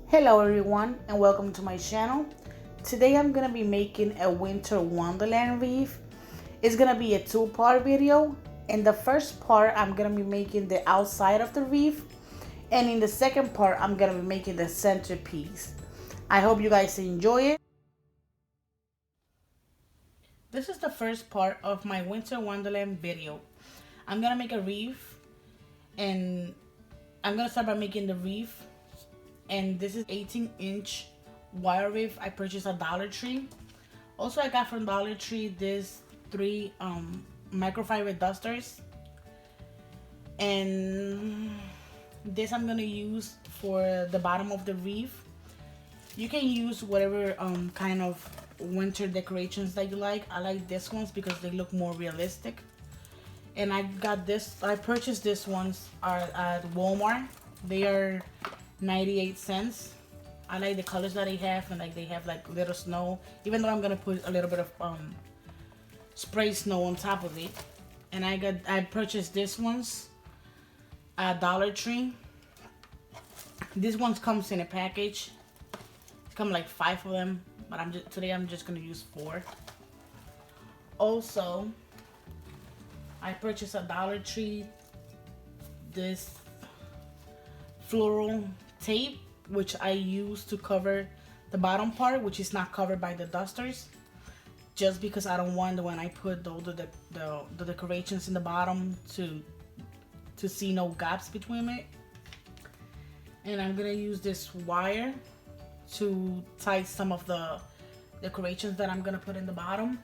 Hello everyone and welcome to my channel. Today I'm gonna be making a winter wonderland wreath. It's gonna be a two-part video. In the first part I'm gonna be making the outside of the wreath, and in the second part I'm gonna be making the centerpiece. I hope you guys enjoy it. This is the first part of my winter wonderland video. I'm gonna make a wreath, and I'm gonna start by making the wreath. And this is 18-inch wire wreath I purchased at Dollar Tree. Also, I got from Dollar Tree this three microfiber dusters, and this I'm gonna use for the bottom of the wreath. You can use whatever kind of winter decorations that you like. I like this ones because they look more realistic. And I purchased this ones at Walmart. They are 98 cents. I like the colors that they have, and like they have like little snow, even though I'm gonna put a little bit of spray snow on top of it. And I purchased this ones at Dollar Tree. This one comes in a package. It come like 5 of them, but today I'm just gonna use 4. Also, I purchased at Dollar Tree this floral tape, which I use to cover the bottom part, which is not covered by the dusters, just because I don't want, when I put all the decorations in the bottom, to see no gaps between it. And I'm gonna use this wire to tie some of the decorations that I'm gonna put in the bottom.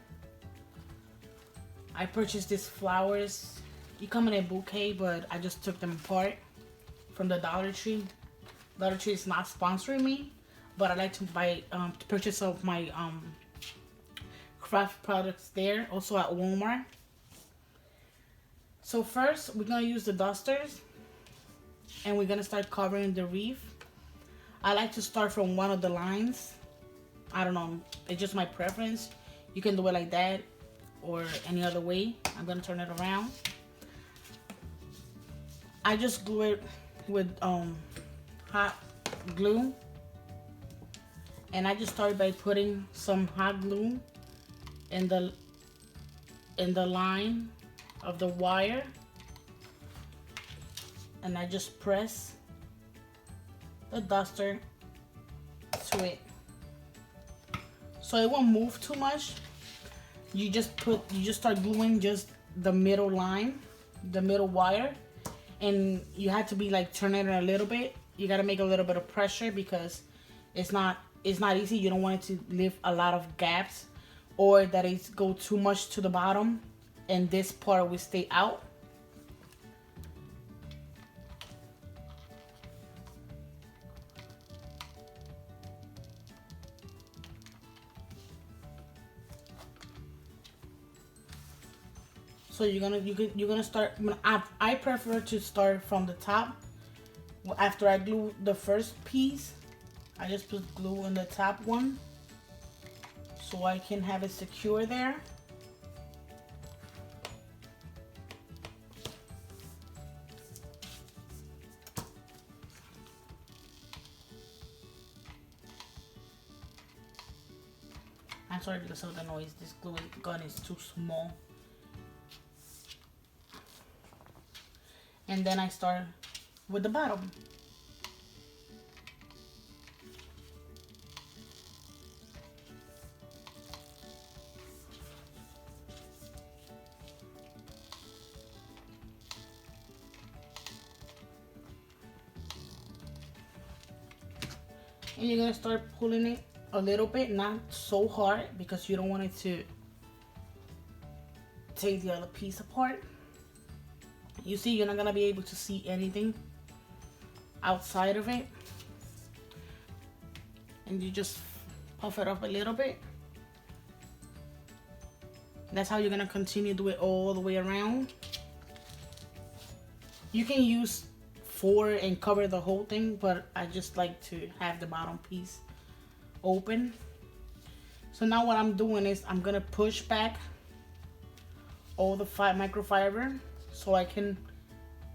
I purchased these flowers. You come in a bouquet, but I just took them apart from the Dollar Tree. Dollar Tree is not sponsoring me, but I like to buy purchase of my craft products there, also at Walmart. So first we're gonna use the dusters, and we're gonna start covering the wreath. I like to start from one of the lines. I don't know, it's just my preference. You can do it like that or any other way. I'm gonna turn it around. I just glue it with hot glue, and I just started by putting some hot glue in the line of the wire, and I just press the duster to it so it won't move too much. You just start gluing just the middle line, the middle wire, and you have to be like turning it a little bit. You got to make a little bit of pressure because it's not easy. You don't want it to leave a lot of gaps, or that it go too much to the bottom and this part will stay out. So you're gonna start. I prefer to start from the top. After I glue the first piece, I just put glue on the top one so I can have it secure there. I'm sorry because of the noise. This glue gun is too small. And then I start with the bottom. And you're gonna start pulling it a little bit, not so hard because you don't want it to take the other piece apart. You see, you're not gonna be able to see anything outside of it, and you just puff it up a little bit. That's how you're gonna continue to do it all the way around. You can use 4 and cover the whole thing, but I just like to have the bottom piece open. So now what I'm doing is I'm gonna push back all the microfiber so I can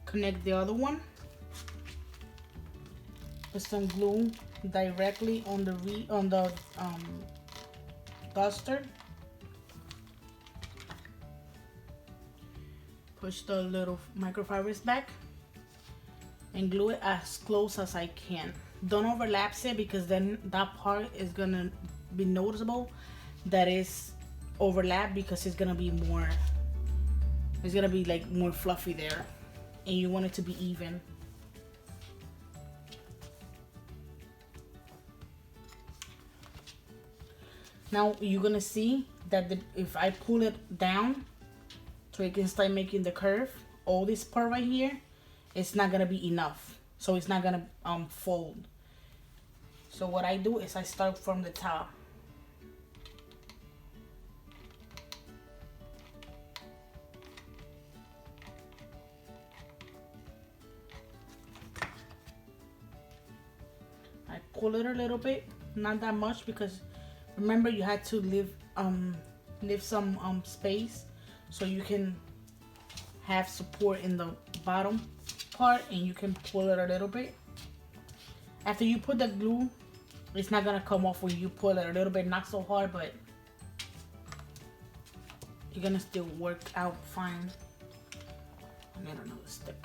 connect the other one. put some glue directly on the duster. Push the little microfibers back and glue it as close as I can. Don't overlap it, because then that part is gonna be noticeable that is overlap, because it's gonna be more, it's gonna be like more fluffy there, and you want it to be even. Now you're gonna see that if I pull it down so you can start making the curve, all this part right here, it's not gonna be enough, so it's not gonna fold. So what I do is I start from the top. I pull it a little bit, not that much, because remember you had to leave some space so you can have support in the bottom part, and you can pull it a little bit. After you put the glue, it's not gonna come off when you pull it a little bit, not so hard, but you're gonna still work out fine. I need another stick.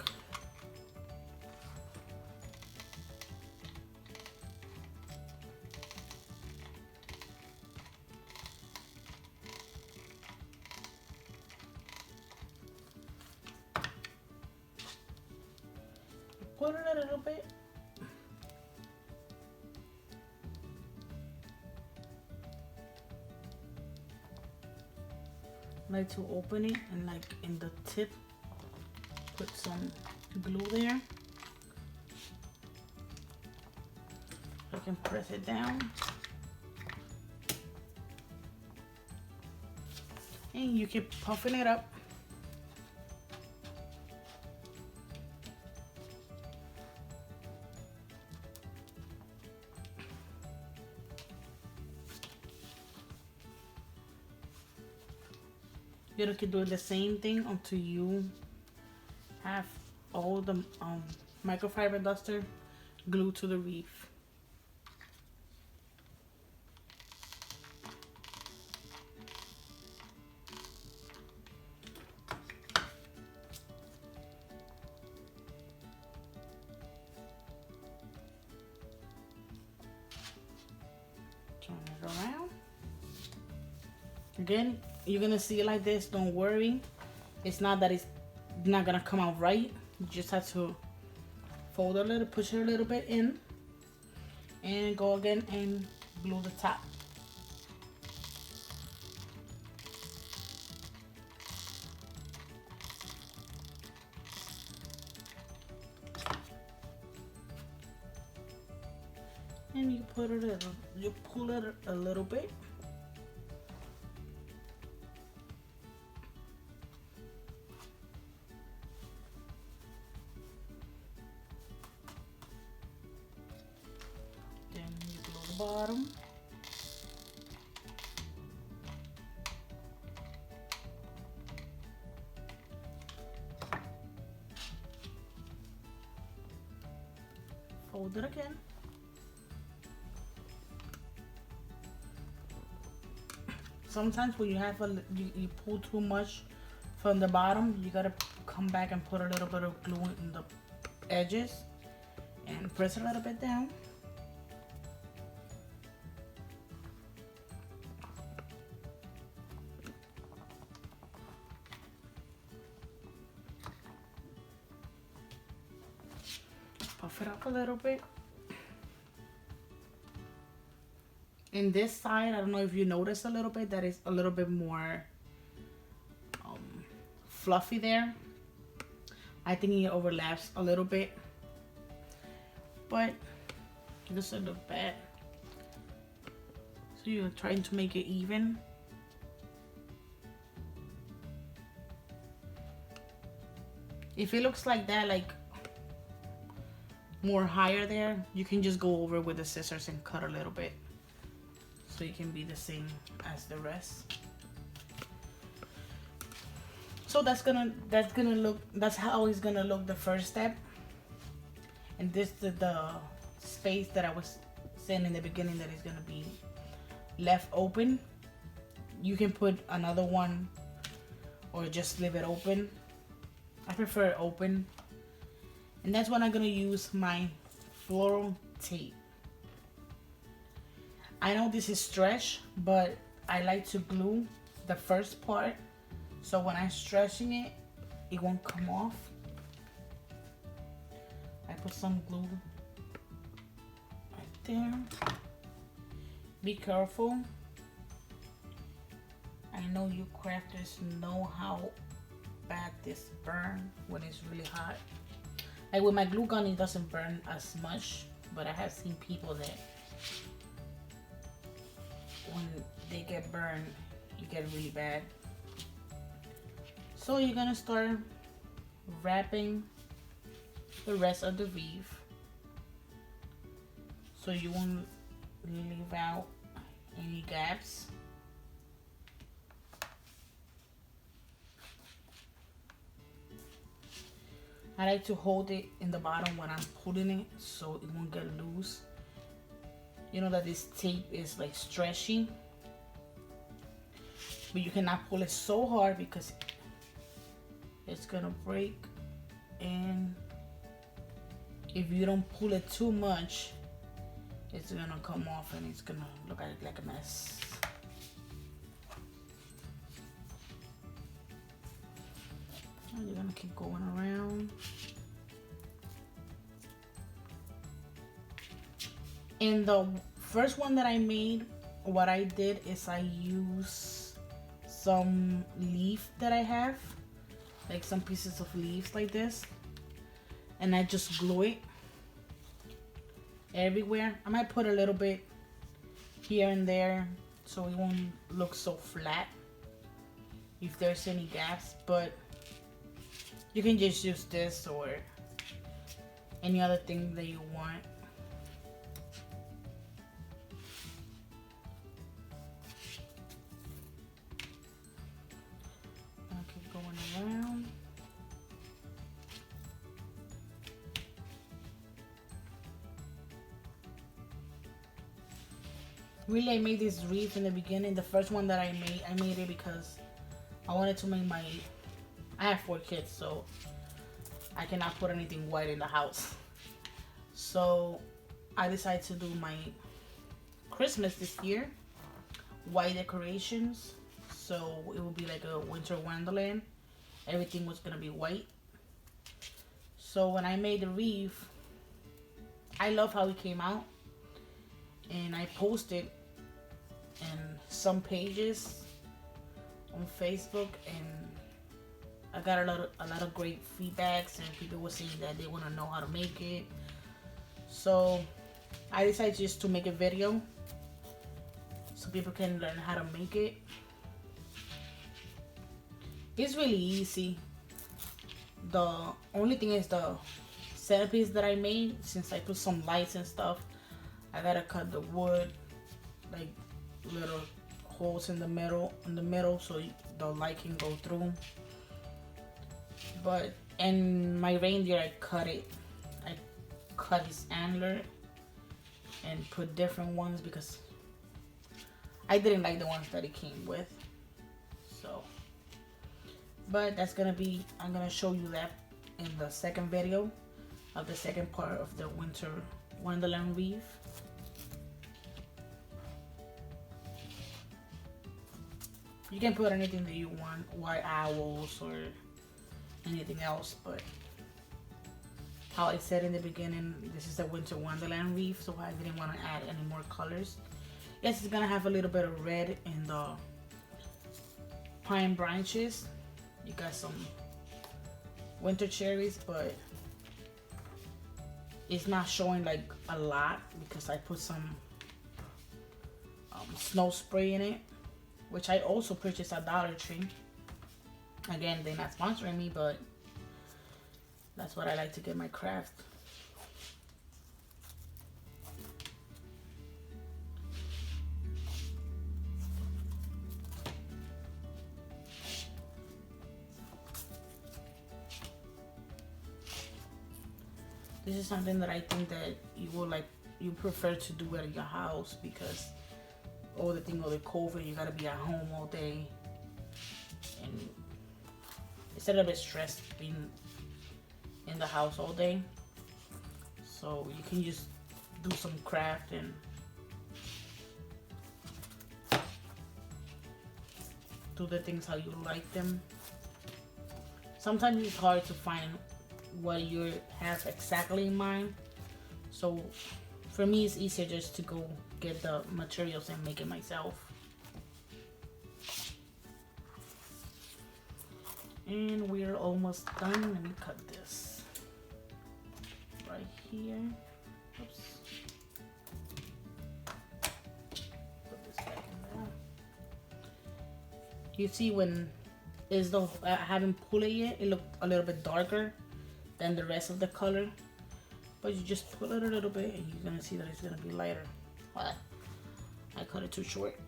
Put it a little bit. I like to open it and like in the tip put some glue there. I can press it down. And you keep puffing it up. You can do the same thing until you have all the microfiber duster glued to the wreath. Turn it around. Again, you're gonna see it like this. Don't worry, it's not that it's not gonna come out right. You just have to fold a little, push it a little bit in, and go again and glue the top. And you put it you pull it a little bit. Bottom. Fold it again. Sometimes when you have you pull too much from the bottom, you gotta come back and put a little bit of glue in the edges and press a little bit down. Puff it up a little bit. In this side, I don't know if you notice a little bit that it's a little bit more fluffy there. I think it overlaps a little bit, but it doesn't look bad. So you're trying to make it even. If it looks like that, like more higher there, you can just go over with the scissors and cut a little bit so it can be the same as the rest. So that's how it's gonna look the first step, and this is the space that I was saying in the beginning that is gonna be left open, you can put another one or just leave it open. I prefer it open. And that's when I'm gonna use my floral tape. I know this is stretch, but I like to glue the first part, so when I'm stretching it, it won't come off. I put some glue right there. Be careful. I know you crafters know how bad this burn when it's really hot. Like with my glue gun, it doesn't burn as much, but I have seen people that when they get burned, it get really bad. So you're gonna start wrapping the rest of the wreath so you won't leave out any gaps. I like to hold it in the bottom when I'm pulling it so it won't get loose. You know that this tape is like stretchy, but you cannot pull it so hard because it's gonna break. And if you don't pull it too much, it's gonna come off and it's gonna look like a mess. And you're gonna keep going around. In the first one that I made, what I did is I used some leaf that I have, like some pieces of leaves like this, and I just glue it everywhere. I might put a little bit here and there so it won't look so flat if there's any gaps, but you can just use this or any other thing that you want. I'll keep going around. Really, I made this wreath in the beginning. The first one that I made it because I wanted to make my, I have 4 kids, so I cannot put anything white in the house. So I decided to do my Christmas this year, white decorations. So it will be like a winter wonderland. Everything was gonna be white. So when I made the wreath, I love how it came out. And I posted in some pages on Facebook, and I got a lot of great feedbacks, and people were saying that they want to know how to make it. So I decided just to make a video so people can learn how to make it. It's really easy. The only thing is the centerpiece that I made, since I put some lights and stuff, I gotta cut the wood like little holes in the middle so the light can go through. But and my reindeer, I cut his antler and put different ones because I didn't like the ones that it came with. So, but that's gonna be, I'm gonna show you that in the second video of the second part of the winter wonderland wreath. You can put anything that you want, white owls or anything else, but how I said in the beginning, this is the winter wonderland wreath, so I didn't want to add any more colors. Yes, it's gonna have a little bit of red in the pine branches. You got some winter cherries, but it's not showing like a lot because I put some snow spray in it, which I also purchased at Dollar Tree. Again, they're not sponsoring me, but that's what I like to get my craft. this is something that I think that you will like, you prefer to do at your house, because all the thing of the COVID, you gotta be at home all day, and it's a little bit stressed being in the house all day. So you can just do some craft and do the things how you like them. Sometimes it's hard to find what you have exactly in mind. So for me, it's easier just to go get the materials and make it myself. And we're almost done. Let me cut this right here. Oops. Put this back in there. You see, when is the I haven't pulled it yet, it looked a little bit darker than the rest of the color. But you just pull it a little bit and you're gonna see that it's gonna be lighter. But I cut it too short.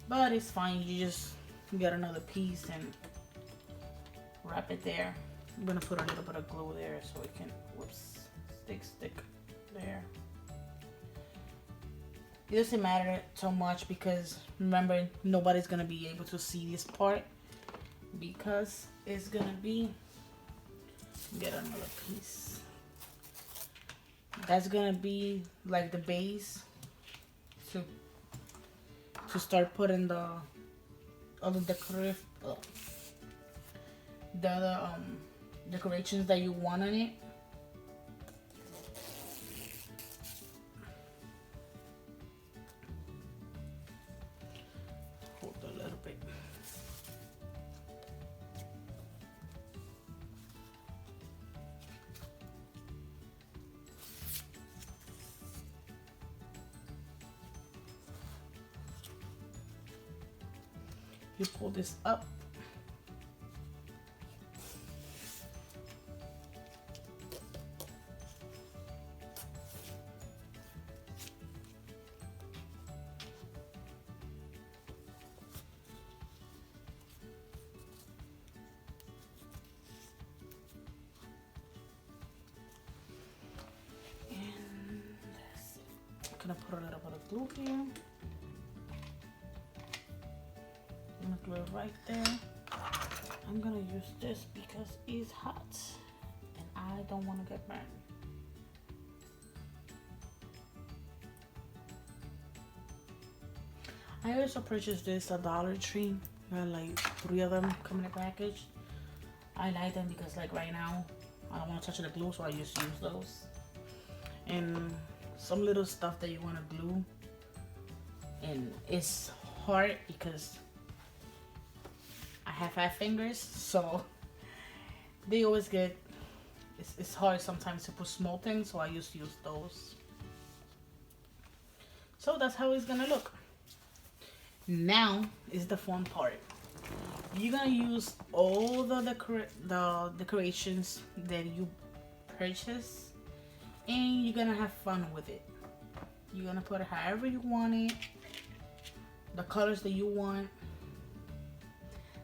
But it's fine. You just get another piece and wrap it there. I'm gonna put a little bit of glue there so it can, whoops, stick there. It doesn't matter so much because remember, nobody's gonna be able to see this part because it's gonna be, get another piece. That's gonna be like the base to start putting the other decorative the other decorations that you want on it. Hold a little bit. You pull this up. I'm gonna put a little bit of glue here. I'm gonna glue it right there. I'm gonna use this because it's hot and I don't want to get burned. I also purchased this at Dollar Tree. There are like 3 of them come in a package. I like them because like right now I don't want to touch the glue, so I just use those. And some little stuff that you want to glue, and it's hard because I have 5 fingers, so they always get, it's hard sometimes to put small things, so I just use those. So that's how it's gonna look. Now is the fun part. You're gonna use all the decorations that you purchase, and you're gonna have fun with it. You're gonna put it however you want it, the colors that you want.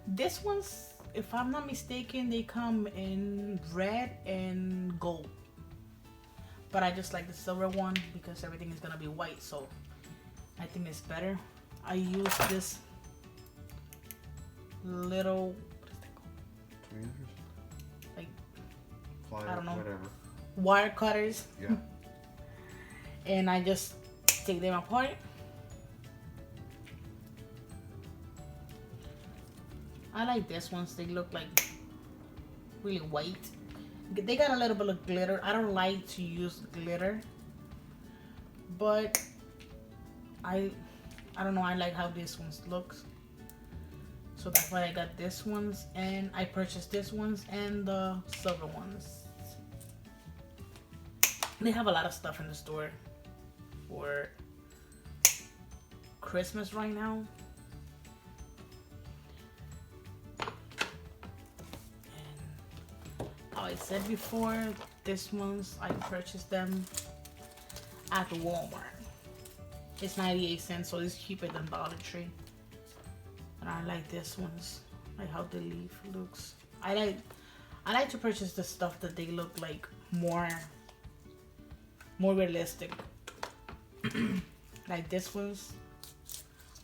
This one's, if I'm not mistaken, they come in red and gold, but I just like the silver one because everything is gonna be white, so I think it's better. I use this little, what is that called? Tweezers? Like, pliers, I don't know. Whatever. Wire cutters. Yeah. And I just take them apart. I like this ones. They look like really white. They got a little bit of glitter. I don't like to use glitter, but I don't know. I like how this ones looks. So that's why I got this ones, and I purchased this ones and the silver ones. They have a lot of stuff in the store for Christmas right now. And how I said before, this ones I purchased them at Walmart. It's 98 cents, so it's cheaper than Dollar Tree. And I like this ones. I like how the leaf looks. I like to purchase the stuff that they look like more realistic. Like this one's,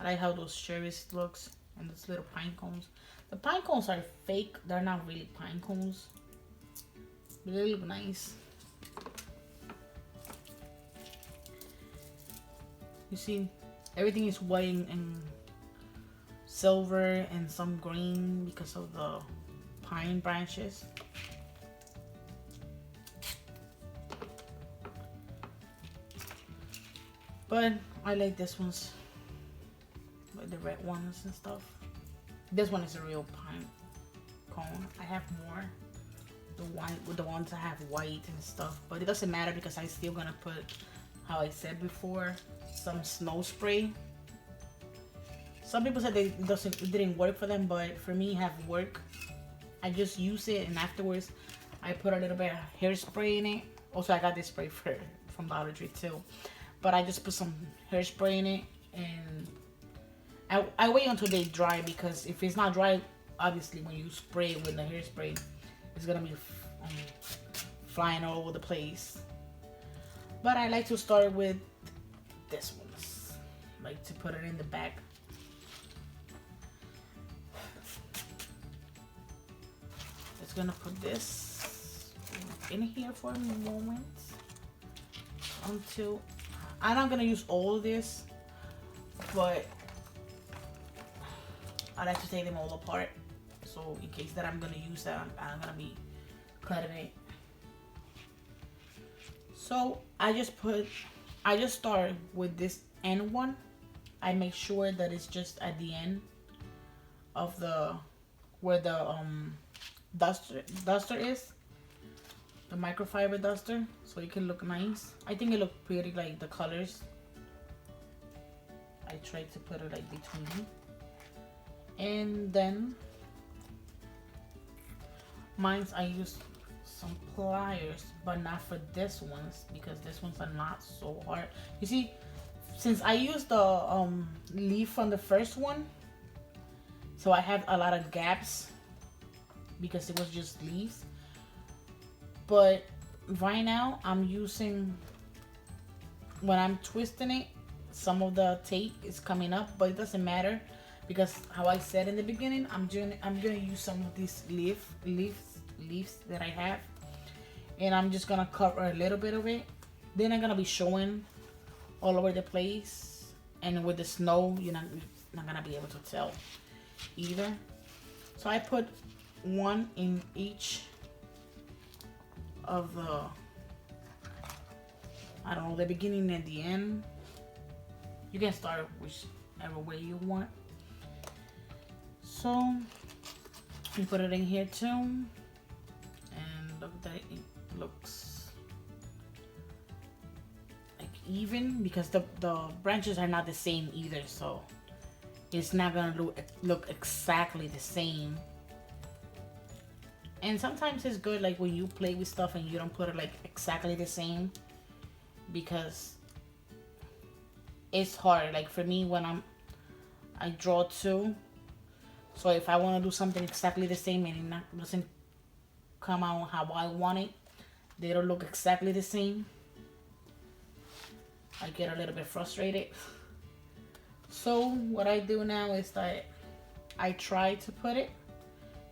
I like how those cherries looks and those little pine cones. The pine cones are fake. They're not really pine cones, but they look nice. You see, everything is white and silver and some green because of the pine branches. But I like this ones, like the red ones and stuff. This one is a real pine cone. I have more, the ones that have white and stuff, but it doesn't matter because I'm still gonna put, how I said before, some snow spray. Some people said it didn't work for them, but for me, it have work. I just use it, and afterwards, I put a little bit of hairspray in it. Also, I got this spray from Dollar Tree too, but I just put some hairspray in it, and I wait until they dry, because if it's not dry, obviously when you spray it with the hairspray, it's gonna be flying all over the place. But I like to start with this one, like to put it in the back. Just gonna put this in here for a moment until I'm not gonna use all of this, but I like to take them all apart, so in case that I'm gonna use that, I'm gonna be cutting it. So I just start with this end one. I make sure that it's just at the end of the where the duster is, the microfiber duster, so it can look nice. I think it looked pretty, like the colors. I tried to put it like between, and then mine's I use some pliers, but not for this ones, because this ones are not so hard. You see, since I used the leaf from the first one, so I have a lot of gaps because it was just leaves. But right now I'm using, when I'm twisting it, some of the tape is coming up, but it doesn't matter, because how I said in the beginning, I'm gonna use some of these leaves that I have, and I'm just gonna cover a little bit of it. Then I'm gonna be showing all over the place, and with the snow, you're not gonna be able to tell either. So I put one in each of the, I don't know, the beginning and the end. You can start whichever way you want. So you put it in here too, and look that it looks like even, because the branches are not the same either, so it's not gonna look exactly the same. And sometimes it's good, like when you play with stuff and you don't put it like exactly the same, because it's hard. Like for me, when I draw too, so if I want to do something exactly the same and it doesn't come out how I want it, they don't look exactly the same, I get a little bit frustrated. So what I do now is that I try to put it.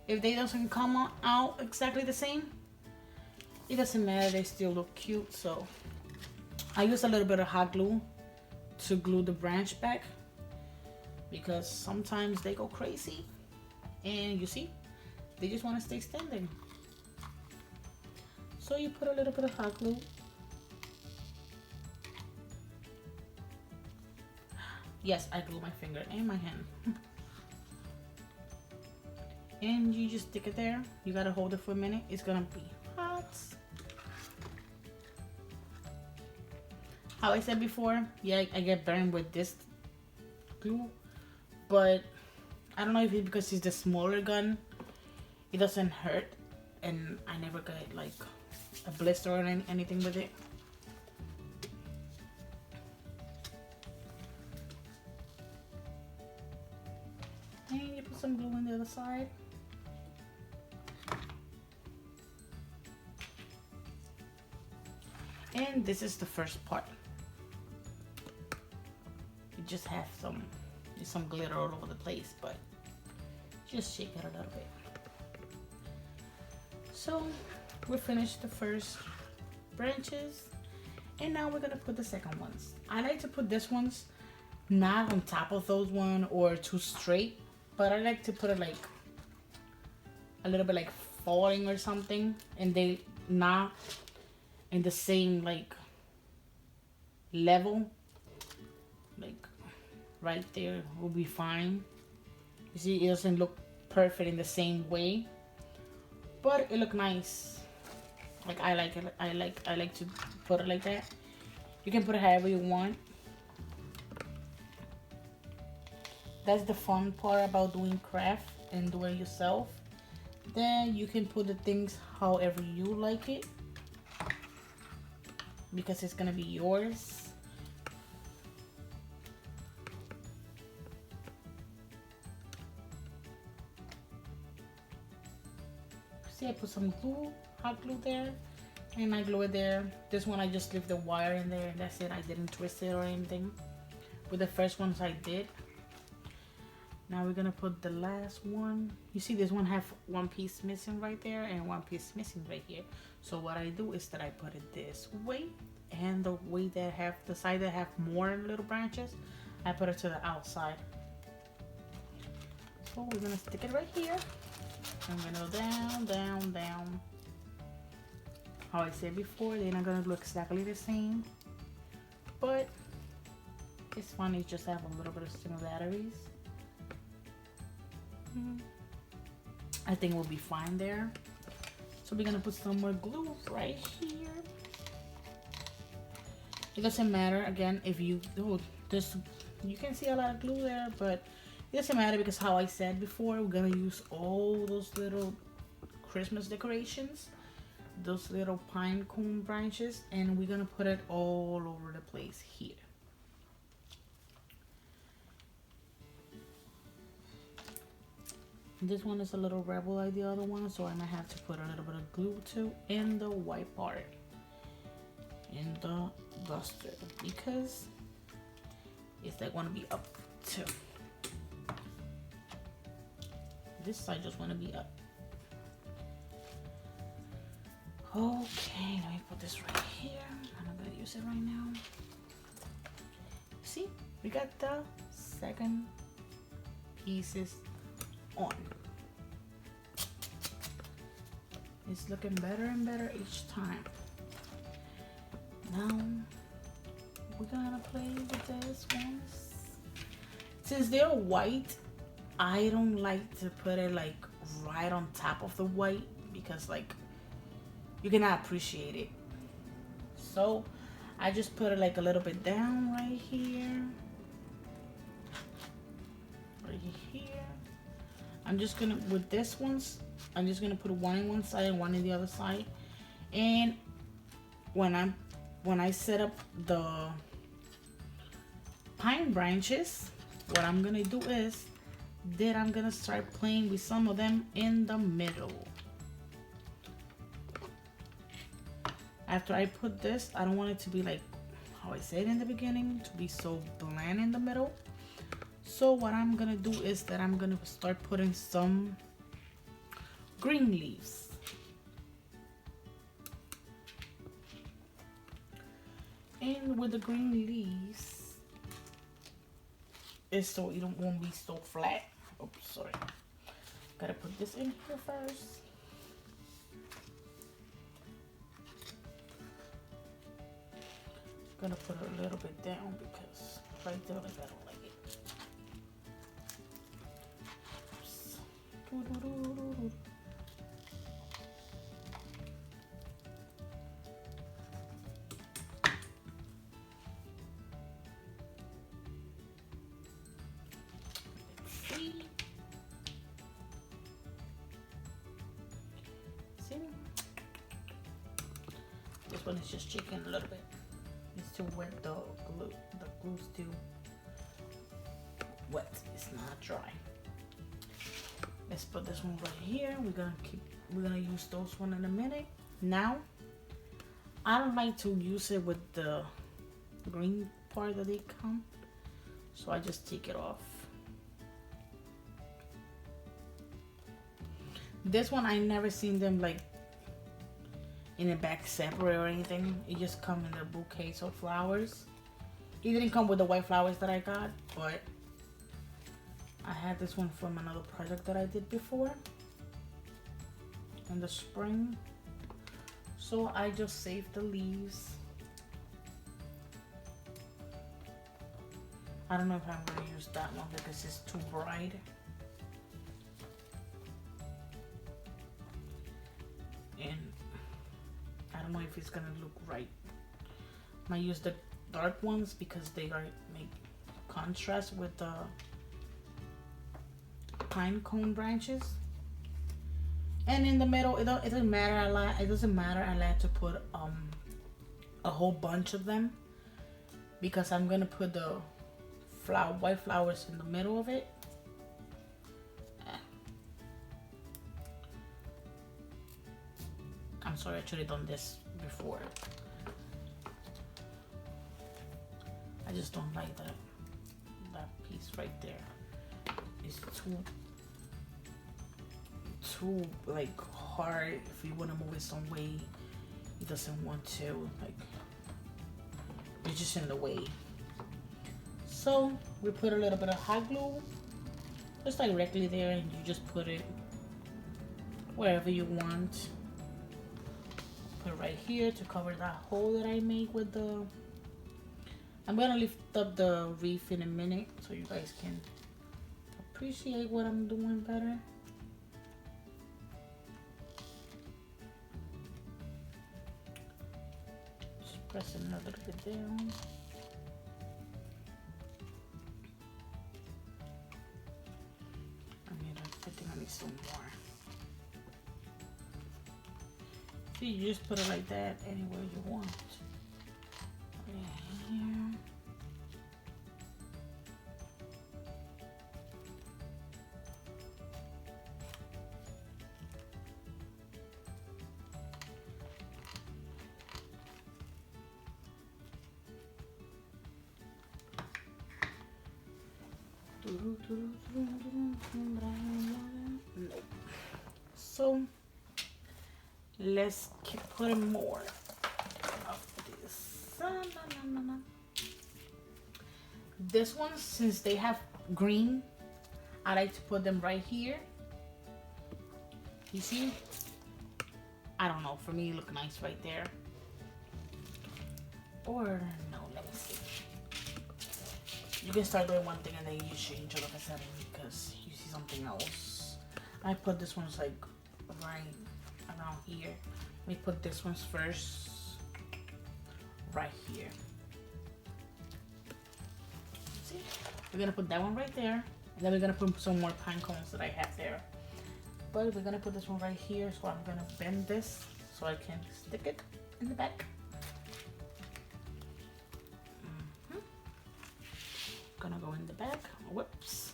If they doesn't come out exactly the same, it doesn't matter, they still look cute. So I use a little bit of hot glue to glue the branch back, because sometimes they go crazy and you see, they just want to stay standing. So you put a little bit of hot glue. Yes, I glue my finger and my hand. And you just stick it there. You gotta hold it for a minute. It's gonna be hot. How I said before, yeah, I get burned with this glue, but I don't know if it's because it's the smaller gun, it doesn't hurt, and I never got like a blister or anything with it. And you put some glue on the other side. And this is the first part. You just have some glitter all over the place, but just shake it a little bit. So we finished the first branches, and now we're gonna put the second ones. I like to put this ones not on top of those one or too straight, but I like to put it like a little bit like falling or something, and they not in the same like level. Like right there will be fine. You see, it doesn't look perfect in the same way, but it look nice. Like I like it. I like to put it like that. You can put it however you want. That's the fun part about doing craft and doing it yourself. Then you can put the things however you like it, because it's gonna be yours. See, I put some glue, hot glue there, and I glue it there. This one I just leave the wire in there, and that's it. I didn't twist it or anything. With the first ones I did. Now we're gonna put the last one. You see this one have one piece missing right there and one piece missing right here. So what I do is that I put it this way, and the way that have the side that have more little branches, I put it to the outside. So we're gonna stick it right here. I'm gonna go down, down, down. How I said before, they're not gonna look exactly the same, but it's fun. You just have a little bit of similarities. I think we'll be fine there. So we're gonna put some more glue right here. It doesn't matter, again, if you do this, you can see a lot of glue there, but it doesn't matter because how I said before, we're gonna use all those little Christmas decorations, those little pine cone branches, and we're gonna put it all over the place here. This one is a little rebel like the other one, so I might have to put a little bit of glue too in the white part, in the duster, because it's like want to be up too. This side just want to be up. Okay, let me put this right here. I'm not gonna use it right now. See, we got the second pieces on. It's looking better and better each time. Now we're gonna play with this ones. Since they're white, I don't like to put it like right on top of the white, because like you cannot appreciate it. So I just put it like a little bit down right here. Right here. I'm just gonna, with this ones, I'm just gonna put one in one side and one in the other side. And when I set up the pine branches, what I'm gonna do is that I'm gonna start playing with some of them in the middle. After I put this, I don't want it to be like how I said in the beginning, to be so bland in the middle. So what I'm gonna do is that I'm gonna start putting some green leaves. And with the green leaves, it's so it won't be so flat. Oops, sorry. Gotta put this in here first. Gonna put it a little bit down because right there, like I don't like it. Oops. See? This one is just shaking a little bit. It's too wet, the glue. The glue's too wet. It's not dry. Let's put this one right here. We're gonna use those one in a minute. Now I don't like to use it with the green part that they come, so I just take it off. This one I never seen them like in a bag separate or anything. It just come in the bouquets of flowers. It didn't come with the white flowers that I got, but I had this one from another project that I did before in the spring. So I just saved the leaves. I don't know if I'm gonna use that one because it's too bright. And I don't know if it's gonna look right. I might use the dark ones because they are make contrast with the pine cone branches. And in the middle, it doesn't matter a lot. It doesn't matter. I like to put a whole bunch of them because I'm gonna put the white flowers in the middle of it. I'm sorry, I should have done this before. I just don't like that piece right there. It's too like hard. If you want to move it some way, it doesn't want to. Like, it's just in the way. So we put a little bit of hot glue just directly there, and you just put it wherever you want. Put it right here to cover that hole that I made with the. I'm gonna lift up the wreath in a minute so you guys can appreciate what I'm doing better. Just pressing a little bit down. I think I need some more. See, you just put it like that anywhere you want. Right here. Nope. So let's keep putting more of this. This one, since they have green, I like to put them right here. You see? I don't know, for me it look nice right there. Or no, let me see. You can start doing one thing and then you change all of a sudden because you see something else. I put this one's like right around here. Let me put this one's first, right here. See? We're gonna put that one right there, and then we're gonna put some more pine cones that I have there. But we're gonna put this one right here, so I'm gonna bend this so I can stick it in the back. Gonna go in the back. Whoops.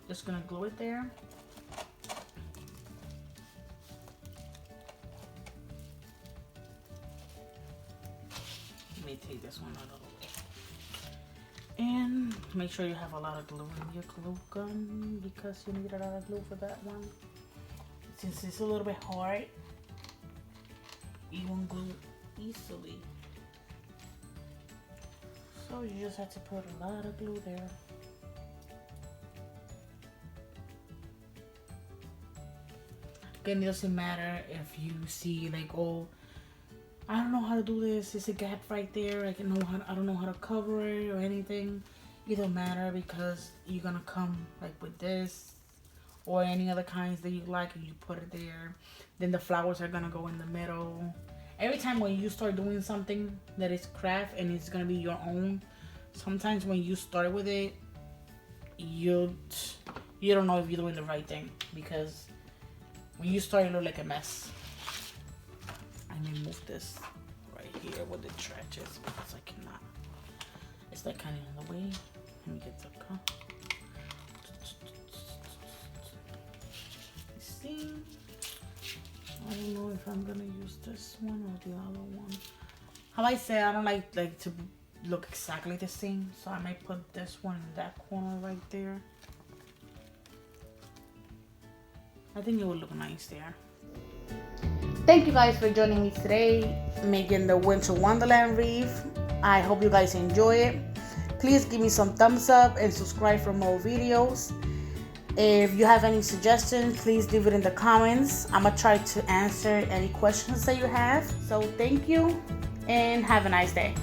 Just gonna glue it there. Let me take this one out of the way. And make sure you have a lot of glue in your glue gun because you need a lot of glue for that one. Since it's a little bit hard, it won't glue easily. So you just have to put a lot of glue there. Again, it doesn't matter if you see like, oh, I don't know how to do this. It's a gap right there. I don't know how to cover it or anything. It don't matter because you're gonna come like with this or any other kinds that you like, and you put it there. Then the flowers are gonna go in the middle. Every time when you start doing something that is craft and it's gonna be your own, sometimes when you start with it, you don't know if you're doing the right thing because when you start, it look like a mess. I may move this right here with the trenches because I cannot. It's like kind of in the way. Let me get the cup. see. I don't know if I'm gonna use this one or the other one. How I say, I don't like to look exactly the same, so I might put this one in that corner right there. I think it would look nice there. Thank you guys for joining me today, making the Winter Wonderland wreath. I hope you guys enjoy it. Please give me some thumbs up and subscribe for more videos. If you have any suggestions, please leave it in the comments. I'm gonna try to answer any questions that you have. So thank you and have a nice day.